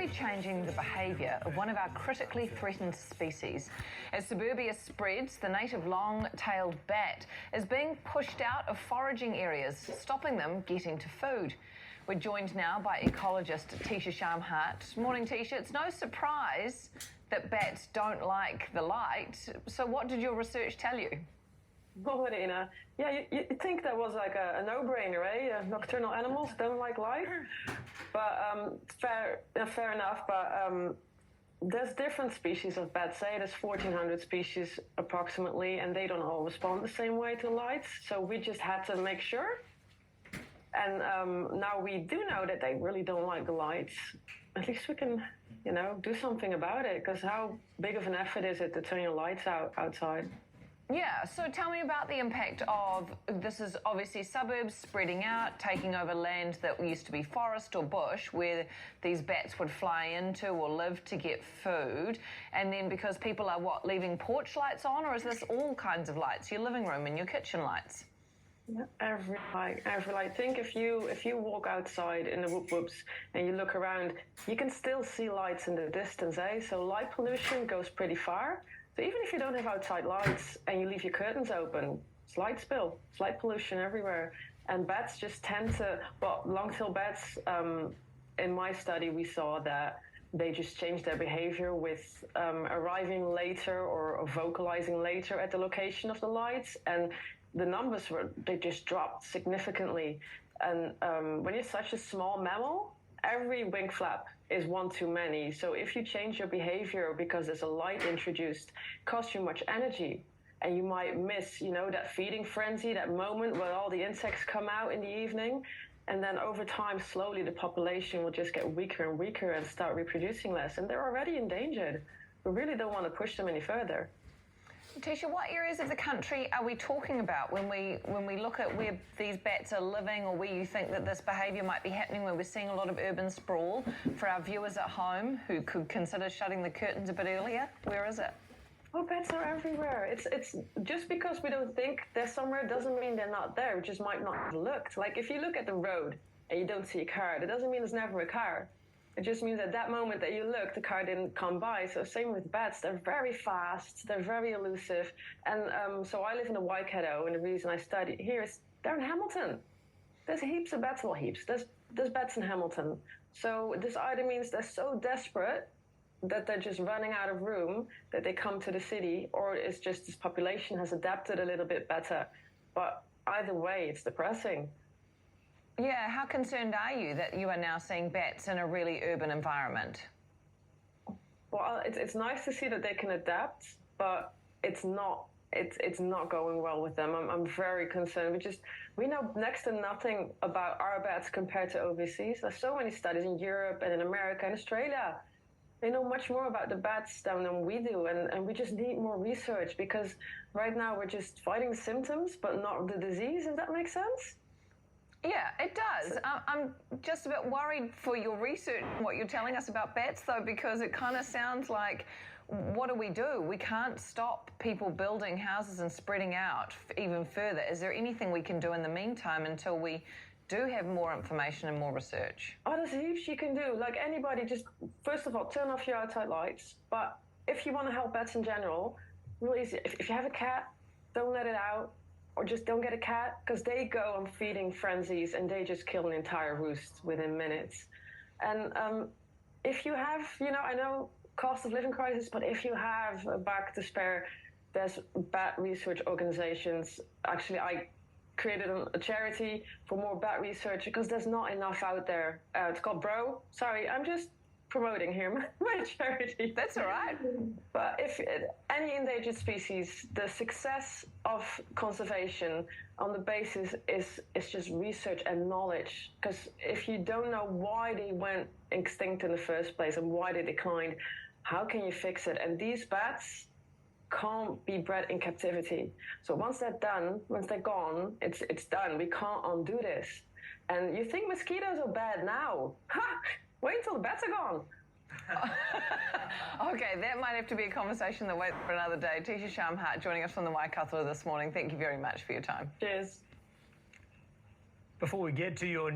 we changing the behaviour of one of our critically threatened species? As suburbia spreads, the native long-tailed bat is being pushed out of foraging areas, stopping them getting to food. We're joined now by ecologist Tisha Shamhat. Morning, Tisha. It's no surprise that bats don't like the light. So what did your research tell you? Well, Marina, yeah, you think that was like a no-brainer, eh? Nocturnal animals don't like light. But fair enough, but there's different species of bats, say there's 1,400 species approximately, and they don't all respond the same way to lights. So we just had to make sure. And now we do know that they really don't like the lights. At least we can, do something about it, because how big of an effort is it to turn your lights out outside? Yeah, so tell me about the impact of, this is obviously suburbs spreading out, taking over land that used to be forest or bush, where these bats would fly into or live to get food. And then because people are, leaving porch lights on, or is this all kinds of lights, your living room and your kitchen lights? Yeah, every light. Think if you walk outside in the woods and you look around, you can still see lights in the distance, eh? So light pollution goes pretty far. So even if you don't have outside lights and you leave your curtains open, it's light spill, it's light pollution everywhere. And bats just tend to, long-tailed bats, in my study we saw that they just changed their behavior with arriving later or vocalizing later at the location of the lights. And the numbers they just dropped significantly. And when you're such a small mammal, every wing flap is one too many. So if you change your behavior because there's a light introduced, it costs you much energy. And you might miss, that feeding frenzy, that moment where all the insects come out in the evening. And then over time, slowly, the population will just get weaker and weaker and start reproducing less. And they're already endangered. We really don't want to push them any further. Tisha, what areas of the country are we talking about when we look at where these bats are living, or where you think that this behaviour might be happening, where we're seeing a lot of urban sprawl? For our viewers at home who could consider shutting the curtains a bit earlier, where is it? Oh, bats are everywhere. It's just because we don't think they're somewhere doesn't mean they're not there. We just might not have looked. Like if you look at the road and you don't see a car, that doesn't mean there's never a car. It just means at that moment that you look, the car didn't come by. So same with bats. They're very fast. They're very elusive. And so I live in the Waikato, and the reason I study here is they're in Hamilton. There's heaps of bats. Well, heaps. There's bats in Hamilton. So this either means they're so desperate that they're just running out of room that they come to the city, or it's just this population has adapted a little bit better. But either way, it's depressing. Yeah, how concerned are you that you are now seeing bats in a really urban environment? Well, it's nice to see that they can adapt, but it's not going well with them. I'm very concerned. We know next to nothing about our bats compared to overseas. There's so many studies in Europe and in America and Australia. They know much more about the bats than we do, and we just need more research, because right now we're just fighting the symptoms but not the disease. Does that make sense? Yeah, it does. I'm just a bit worried for your research, what you're telling us about bats, though, because it kind of sounds like, what do? We can't stop people building houses and spreading out even further. Is there anything we can do in the meantime until we do have more information and more research? Oh, there's heaps you can do. Like anybody, just first of all, turn off your outside lights. But if you want to help bats in general, really easy. If you have a cat, don't let it out. Or just don't get a cat, because they go on feeding frenzies and they just kill an entire roost within minutes. And if you have, I know cost of living crisis, but if you have a buck to spare, there's bat research organizations. Actually, I created a charity for more bat research because there's not enough out there. It's called BRO. Sorry, I'm just promoting here my charity. That's all right. But if any endangered species, the success of conservation on the basis is just research and knowledge. Because if you don't know why they went extinct in the first place and why they declined, how can you fix it? And these bats can't be bred in captivity. So once they're done, once they're gone, it's done. We can't undo this. And you think mosquitoes are bad now? Ha! Wait until the bats are gone. Okay, that might have to be a conversation that waits for another day. Tisha Shamhat joining us from the Waikato this morning. Thank you very much for your time. Cheers. Before we get to your